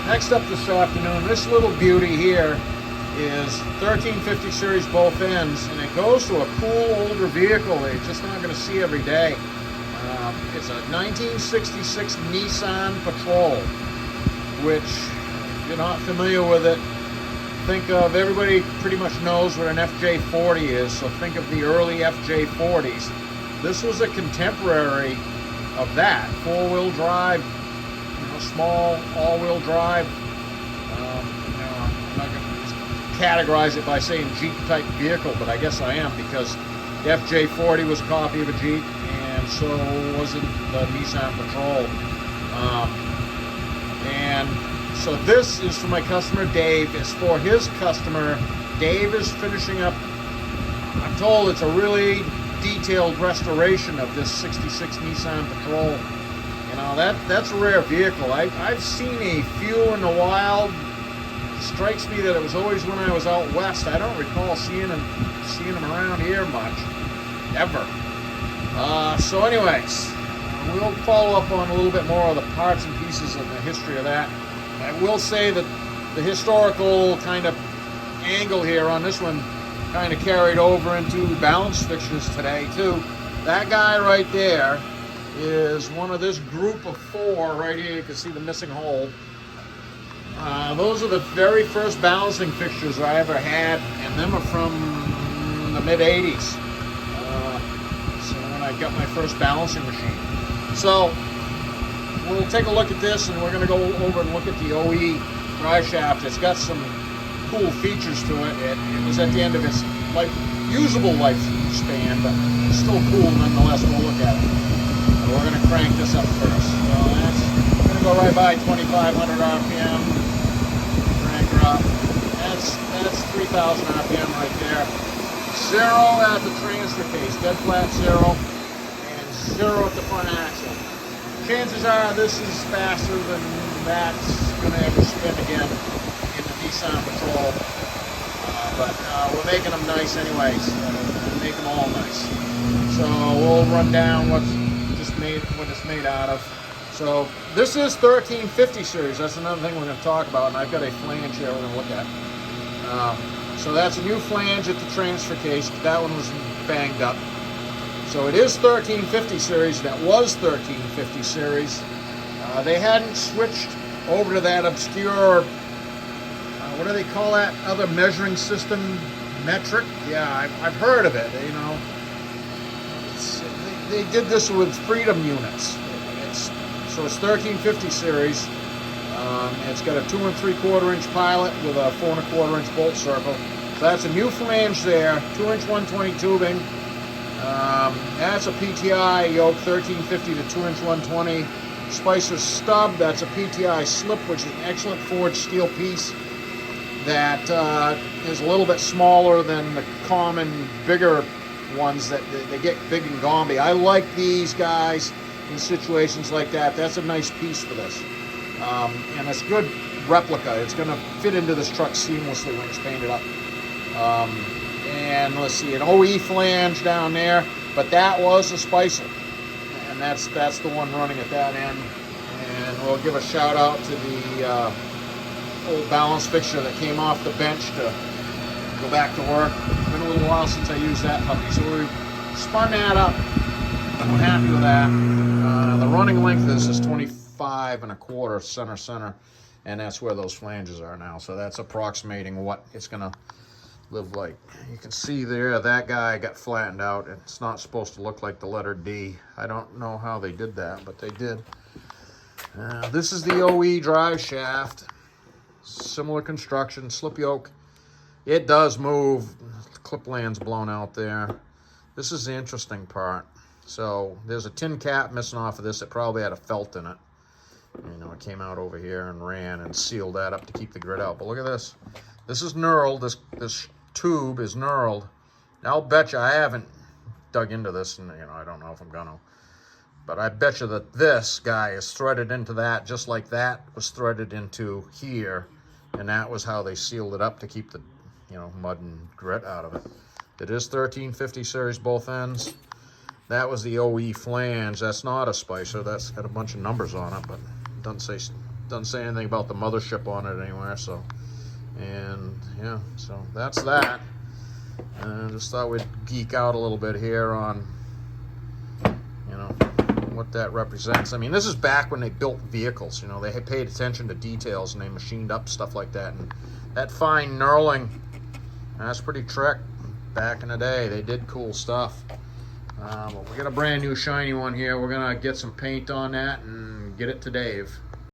Next up this afternoon, this little beauty here is 1350 series both ends, and it goes to a cool older vehicle that you're just not going to see every day. It's a 1966 Nissan Patrol, which, if you're not familiar with it, think of, everybody pretty much knows what an FJ40 is, so think of the early FJ40s. This was a contemporary of that, four-wheel drive, small all-wheel drive. I'm not going to categorize it by saying Jeep-type vehicle, but I guess I am, because the FJ40 was a copy of a Jeep, and so wasn't the Nissan Patrol. And so this is for my customer Dave. It's for his customer. Dave is finishing up, I'm told it's a really detailed restoration of this 66 Nissan Patrol. That's a rare vehicle. I've seen a few in the wild. It strikes me that it was always when I was out west. I don't recall seeing them around here much, ever. So anyways, we'll follow up on a little bit more of the parts and pieces of the history of that. I will say that the historical kind of angle here on this one kind of carried over into balance fixtures today too. That guy right there is one of this group of four right here. You can see the missing hole. Those are the very first balancing fixtures I ever had, and them are from the mid-80s. So when I got my first balancing machine. So we'll take a look at this, and we're going to go over and look at the OE drive shaft. It's got some cool features to it. It was at the end of its usable lifespan, but it's still cool nonetheless. We'll look at it. We're going to crank this up first. So that's going to go right by 2,500 RPM. Crank her up. That's 3,000 RPM right there. 0 at the transfer case, dead flat 0, and 0 at the front axle. Chances are this is faster than that's going to ever spin again in the Nissan Patrol. But we're making them nice anyways. We'll make them all nice. So we'll run down what it's made out of. So this is 1350 series. That's another thing we're going to talk about, and I've got a flange here we're going to look at. So that's a new flange at the transfer case. That one was banged up. So it is 1350 series. That was 1350 series. They hadn't switched over to that obscure, what do they call that other measuring system? Metric? Yeah, I've heard of it, They did this with Freedom units. So it's 1350 series. It's got a 2 3/4 inch pilot with a 4 1/4 inch bolt circle. So that's a new flange there, 2-inch 120 tubing. That's a PTI yoke, 1350 to 2-inch 120. Spicer stub, that's a PTI slip, which is an excellent forged steel piece that is a little bit smaller than the common bigger ones that they get big and gomby. I like these guys in situations like that. That's a nice piece for this. And it's good replica. It's going to fit into this truck seamlessly when it's painted up. And let's see, an OE flange down there, but that was a Spicer. And that's the one running at that end. And we'll give a shout out to the old balance fixture that came off the bench to go back to work. It's been a little while since I used that puppy, so we spun that up. I'm happy with that. The running length is 25 1/4 center, and that's where those flanges are now. So that's approximating what it's gonna live like. You can see there, that guy got flattened out. It's not supposed to look like the letter D. I don't know how they did that, but they did. This is the OE drive shaft. Similar construction, slip yoke. It does move. The clip land's blown out there. This is the interesting part. So there's a tin cap missing off of this. It probably had a felt in it. It came out over here and ran and sealed that up to keep the grit out. But look at this. This is knurled. This tube is knurled. I'll bet you, I haven't dug into this, and I don't know if I'm gonna. But I bet you that this guy is threaded into that, just like that was threaded into here. And that was how they sealed it up to keep the, mud and grit out of it. It is 1350 series both ends. That was the OE flange. That's not a Spicer. That's got a bunch of numbers on it, but it doesn't say doesn't say anything about the mothership on it anywhere. So, and yeah, so that's that. And just thought we'd geek out a little bit here on, you know, what that represents. I mean, this is back when they built vehicles. You know, they had paid attention to details and they machined up stuff like that. And that fine knurling, that's pretty trick. Back in the day, they did cool stuff. But we got a brand new shiny one here. We're gonna get some paint on that and get it to Dave.